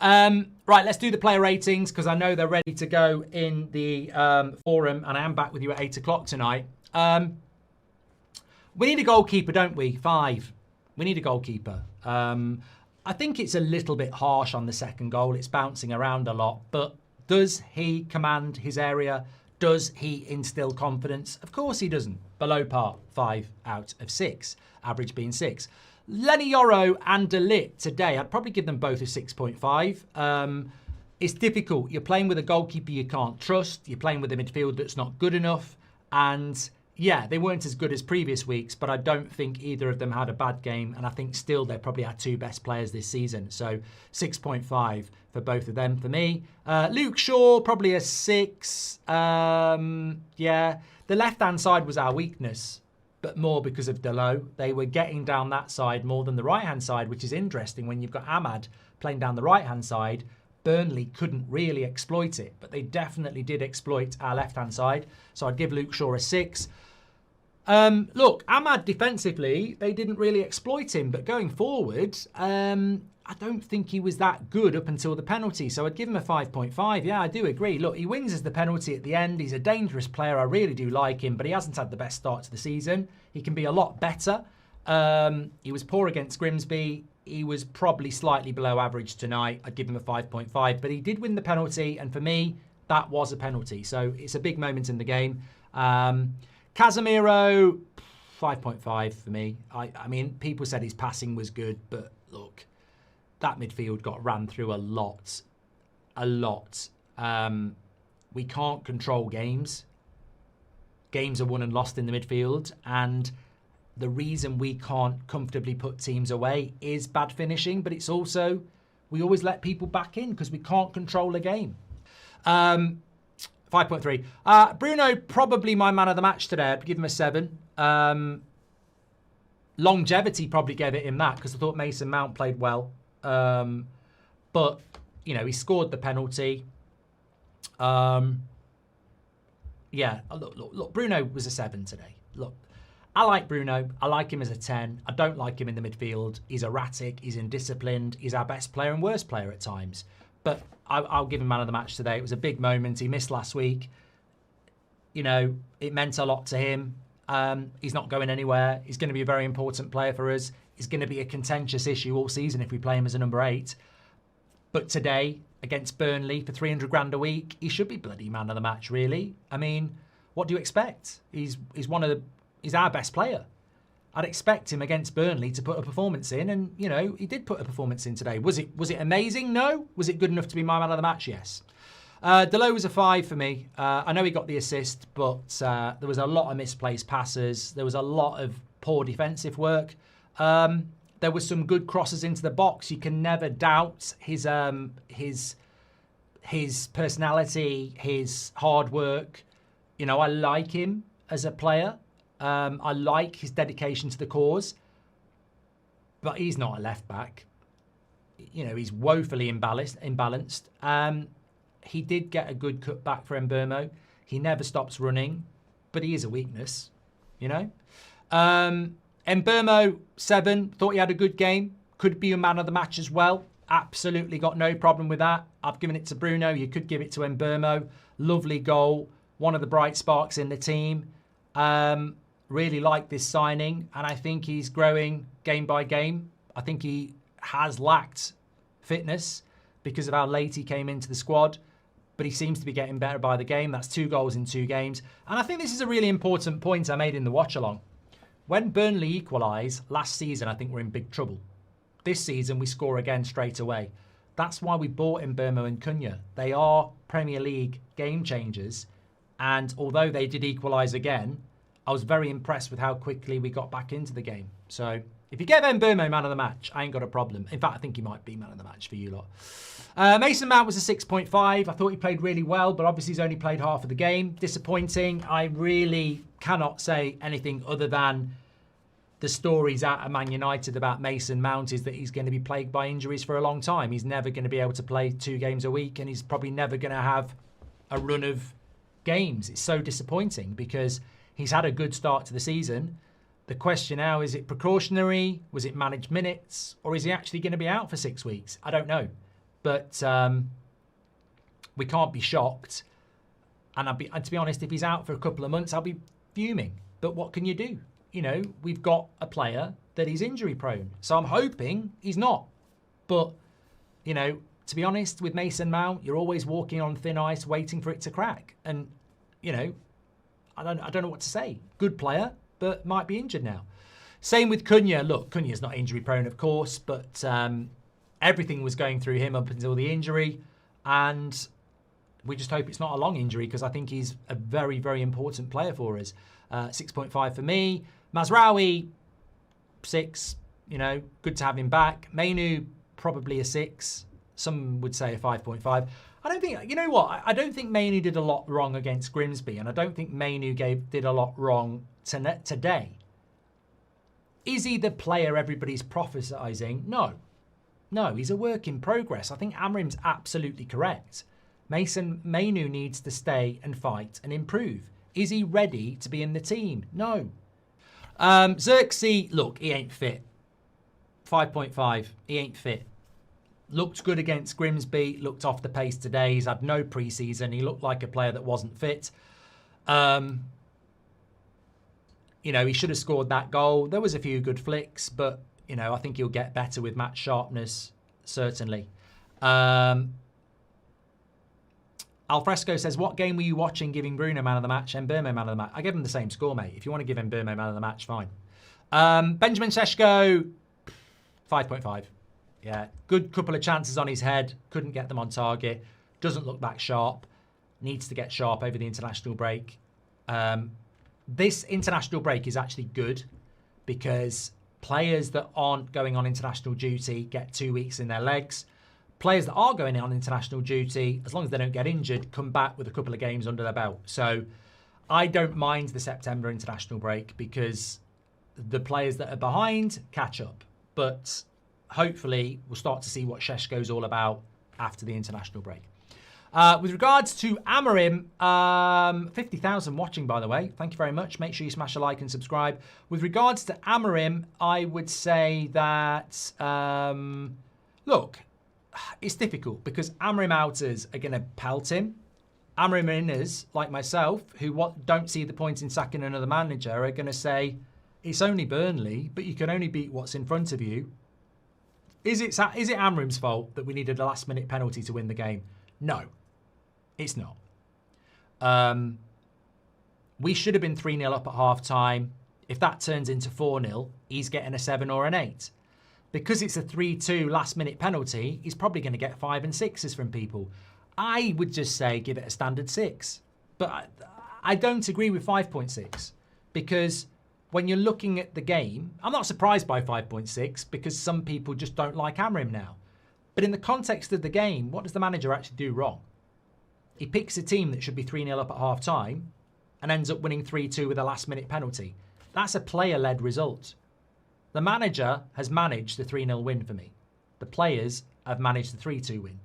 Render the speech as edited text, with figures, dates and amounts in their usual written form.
Right, let's do the player ratings because I know they're ready to go in the forum, and I am back with you at 8 o'clock tonight. We need a goalkeeper, don't we? 5. We need a goalkeeper. I think it's a little bit harsh on the second goal. It's bouncing around a lot, but does he command his area? Does he instill confidence? Of course he doesn't. Below par, 5 out of 6. Average being 6. Lenny Yoro and De Ligt today, I'd probably give them both a 6.5. It's difficult. You're playing with a goalkeeper you can't trust. You're playing with a midfield that's not good enough. And yeah, they weren't as good as previous weeks, but I don't think either of them had a bad game. And I think still they're probably our 2 best players this season. So 6.5 for both of them for me. Luke Shaw, probably a 6. Yeah, the left-hand side was our weakness, but more because of Delo. They were getting down that side more than the right-hand side, which is interesting when you've got Ahmad playing down the right-hand side. Burnley couldn't really exploit it, but they definitely did exploit our left-hand side. So I'd give Luke Shaw a 6. Look, Ahmad defensively, they didn't really exploit him, but going forward, I don't think he was that good up until the penalty. So I'd give him a 5.5. Yeah, I do agree. Look, he wins as the penalty at the end. He's a dangerous player. I really do like him, but he hasn't had the best start to the season. He can be a lot better. He was poor against Grimsby. He was probably slightly below average tonight. I'd give him a 5.5, but he did win the penalty, and for me, that was a penalty. So it's a big moment in the game. Casemiro, 5.5 for me. I mean, people said his passing was good, but look, that midfield got ran through a lot. We can't control games. Games are won and lost in the midfield, and the reason we can't comfortably put teams away is bad finishing, but it's also we always let people back in because we can't control a game. 5.3. Bruno, probably my man of the match today. I'd give him a 7. Longevity probably gave it him that because I thought Mason Mount played well. But, you know, he scored the penalty. Yeah, look, Bruno was a 7 today. Look, I like Bruno. I like him as a 10. I don't like him in the midfield. He's erratic. He's indisciplined. He's our best player and worst player at times. But I'll give him man of the match today. It was a big moment. He missed last week. You know, it meant a lot to him. He's not going anywhere. He's going to be a very important player for us. He's going to be a contentious issue all season if we play him as a number 8. But today, against Burnley for 300 grand a week, he should be bloody man of the match, really. I mean, what do you expect? He's our best player. I'd expect him against Burnley to put a performance in, and you know he did put a performance in today. Was it amazing? No. Was it good enough to be my man of the match? Yes. Delo was a 5 for me. I know he got the assist, but there was a lot of misplaced passes. There was a lot of poor defensive work. There were some good crosses into the box. You can never doubt his personality, his hard work. You know, I like him as a player. I like his dedication to the cause, but he's not a left back. You know, he's woefully imbalanced. He did get a good cut back for Mbeumo. He never stops running, but he is a weakness, you know. Mbeumo, 7. Thought he had a good game. Could be a man of the match as well. Absolutely got no problem with that. I've given it to Bruno. You could give it to Mbeumo. Lovely goal. One of the bright sparks in the team. Really like this signing, and I think he's growing game by game. I think he has lacked fitness because of how late he came into the squad, but he seems to be getting better by the game. That's 2 goals in 2 games. And I think this is a really important point I made in the watch-along. When Burnley equalise last season, I think we're in big trouble. This season, we score again straight away. That's why we bought Mbeumo and Cunha. They are Premier League game changers, and although they did equalise again, I was very impressed with how quickly we got back into the game. So if you get Mbeumo man of the match, I ain't got a problem. In fact, I think he might be man of the match for you lot. Mason Mount was a 6.5. I thought he played really well, but obviously he's only played half of the game. Disappointing. I really cannot say anything other than the stories out of Man United about Mason Mount is that he's going to be plagued by injuries for a long time. He's never going to be able to play 2 games a week, and he's probably never going to have a run of games. It's so disappointing because he's had a good start to the season. The question now, is it precautionary? Was it managed minutes? Or is he actually going to be out for 6 weeks? I don't know. But we can't be shocked. And to be honest, if he's out for a couple of months, I'll be fuming. But what can you do? You know, we've got a player that is injury prone. So I'm hoping he's not. But, you know, to be honest, with Mason Mount, you're always walking on thin ice waiting for it to crack. And, you know, I don't know what to say. Good player, but might be injured now. Same with Cunha. Look, Cunha's not injury prone, of course, but everything was going through him up until the injury. And we just hope it's not a long injury because I think he's a very, very important player for us. 6.5 for me. Mazraoui, 6. You know, good to have him back. Mainoo, probably a 6. Some would say a 5.5. I don't think, you know what? I don't think Mainoo did a lot wrong against Grimsby, and I don't think Mainoo did a lot wrong today. Is he the player everybody's prophesying? No. No, he's a work in progress. I think Amrim's absolutely correct. Mainoo needs to stay and fight and improve. Is he ready to be in the team? No. Xerxes, look, he ain't fit. 5.5, he ain't fit. Looked good against Grimsby, looked off the pace today. He's had no pre-season. He looked like a player that wasn't fit. You know, he should have scored that goal. There was a few good flicks, but, you know, I think he'll get better with match sharpness, certainly. Alfresco says, what game were you watching giving Bruno man of the match and Mbeumo man of the match? I gave him the same score, mate. If you want to give him Mbeumo man of the match, fine. Benjamin Šeško, 5.5. Yeah, good couple of chances on his head. Couldn't get them on target. Doesn't look that sharp. Needs to get sharp over the international break. This international break is actually good because players that aren't going on international duty get 2 weeks in their legs. Players that are going on international duty, as long as they don't get injured, come back with a couple of games under their belt. So I don't mind the September international break because the players that are behind catch up. But hopefully we'll start to see what Šeško's all about after the international break. With regards to Amorim, 50,000 watching, by the way. Thank you very much. Make sure you smash a like and subscribe. With regards to Amorim, I would say that, look, it's difficult because Amorim outers are going to pelt him. Amorim inners, like myself, who don't see the point in sacking another manager, are going to say, it's only Burnley, but you can only beat what's in front of you. Is it Amorim's fault that we needed a last-minute penalty to win the game? No, it's not. We should have been 3-0 up at half-time. If that turns into 4-0, he's getting a 7 or an 8. Because it's a 3-2 last-minute penalty, he's probably going to get 5 and 6s from people. I would just say give it a standard 6. But I don't agree with 5.6 because when you're looking at the game, I'm not surprised by 5.6 because some people just don't like Amorim now. But in the context of the game, what does the manager actually do wrong? He picks a team that should be 3-0 up at half-time and ends up winning 3-2 with a last-minute penalty. That's a player-led result. The manager has managed the 3-0 win for me. The players have managed the 3-2 win.